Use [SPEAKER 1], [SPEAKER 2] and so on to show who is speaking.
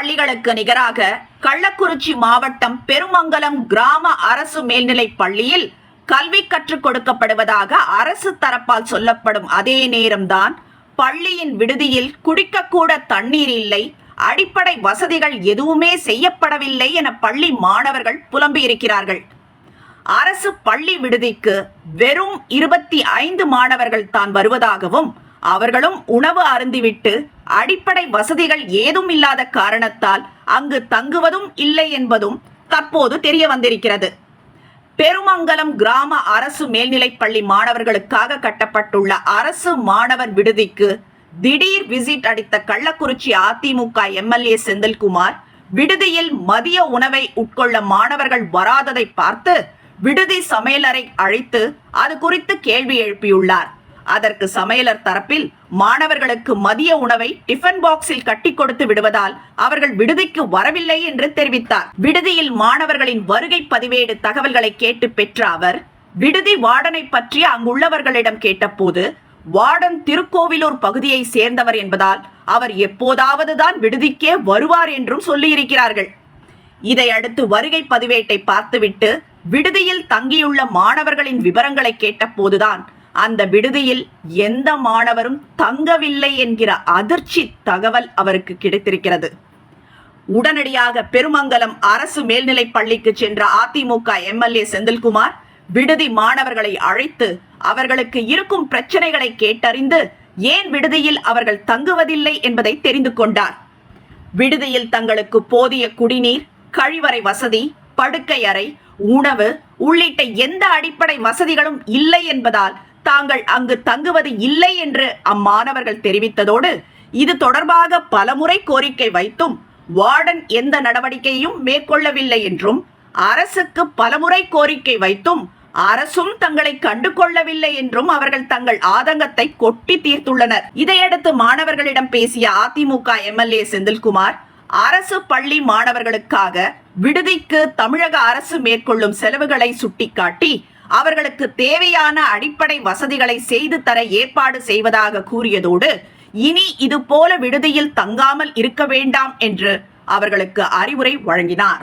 [SPEAKER 1] பள்ளிகளுக்கு நிகராக கள்ளக்குறிச்சி மாவட்டம் பெருமங்கலம் கிராம அரசு மேல்நிலைப் பள்ளியில் கல்வி கற்றுக் கொடுக்கப்படுவதாக அரசு தரப்பால் சொல்லப்படும் அதே நேரம்தான் பள்ளியின் விடுதியில் குடிக்கக்கூட தண்ணீர் இல்லை, அடிப்படை வசதிகள் எதுவுமே செய்யப்படவில்லை என பள்ளி மாணவர்கள் புலம்பியிருக்கிறார்கள். அரசு பள்ளி விடுதிக்கு வெறும் 25 மாணவர்கள் தான் வருவதாகவும் அவர்களும் உணவு அருந்திவிட்டு அடிப்படை வசதிகள் ஏதும் இல்லாத காரணத்தால் அங்கு தங்குவதும் இல்லை என்பதும் தற்போது தெரிய வந்திருக்கிறது. பெருமங்கலம் கிராம அரசு மேல்நிலைப் பள்ளி மாணவர்களுக்காக கட்டப்பட்டுள்ள அரசு மாணவர் விடுதிக்கு திடீர் விசிட் அடித்த கள்ளக்குறிச்சி அதிமுக எம்எல்ஏ செந்தில்குமார் விடுதியில் மதிய உணவை உட்கொள்ள மாணவர்கள் வராததை பார்த்து விடுதி சமையலறை அழைத்து அது குறித்து கேள்வி எழுப்பியுள்ளார். அதற்கு சமையலர் தரப்பில் மாணவர்களுக்கு மதிய உணவை டிஃபன் பாக்ஸில் கட்டி கொடுத்து விடுவதால் அவர்கள் விடுதிக்கு வரவில்லை என்று தெரிவித்தார். விடுதியில் மாணவர்களின் வருகை பதிவேடு தகவல்களை கேட்டு பெற்ற அவர் விடுதி வார்டனை பற்றி அங்குள்ளவர்களிடம் கேட்டபோது வார்டன் திருக்கோவிலூர் பகுதியை சேர்ந்தவர் என்பதால் அவர் எப்போதாவது தான் விடுதிக்கே வருவார் என்றும் சொல்லியிருக்கிறார்கள். இதையடுத்து வருகை பதிவேட்டை பார்த்துவிட்டு விடுதியில் தங்கியுள்ள மாணவர்களின் விவரங்களை கேட்டபோதுதான் அந்த விடுதியில் எந்த மாணவரும் தங்கவில்லை என்கிற அதிர்ச்சி தகவல் அவருக்கு கிடைத்திருக்கிறது. உடனடியாக பெருமங்கலம் அரசு மேல்நிலைப் பள்ளிக்கு சென்ற அதிமுக எம்எல்ஏ செந்தில்குமார் விடுதி மாணவர்களை அழைத்து அவர்களுக்கு இருக்கும் பிரச்சனைகளை கேட்டறிந்து ஏன் விடுதியில் அவர்கள் தங்குவதில்லை என்பதை தெரிந்து கொண்டார். விடுதியில் தங்களுக்கு போதிய குடிநீர், கழிவறை வசதி, படுக்கை அறை, உணவு உள்ளிட்ட எந்த அடிப்படை வசதிகளும் இல்லை என்பதால் தாங்கள் அங்கு தங்குவது இல்லை என்று அம்மாணவர்கள் தெரிவித்ததோடு இது தொடர்பாக பலமுறை கோரிக்கை வைத்தும் வார்டன் எந்த நடவடிக்கையும் மேற்கொள்ளவில்லை என்றும் அரசுக்கு பலமுறை கோரிக்கை வைத்தும் அரசும் தங்களை கண்டு கொள்ளவில்லை என்றும் அவர்கள் தங்கள் ஆதங்கத்தை கொட்டி தீர்த்துள்ளனர். இதையடுத்து மாணவர்களிடம் பேசிய அதிமுக எம்எல்ஏ செந்தில்குமார் அரசு பள்ளி மாணவர்களுக்காக விடுதிக்கு தமிழக அரசு மேற்கொள்ளும் செலவுகளை சுட்டிக்காட்டி அவர்களுக்கு தேவையான அடிப்படை வசதிகளை செய்து தர ஏற்பாடு செய்வதாக கூறியதோடு இனி இது போல விடுதியில் தங்காமல் இருக்க வேண்டாம் என்று அவர்களுக்கு அறிவுரை வழங்கினார்.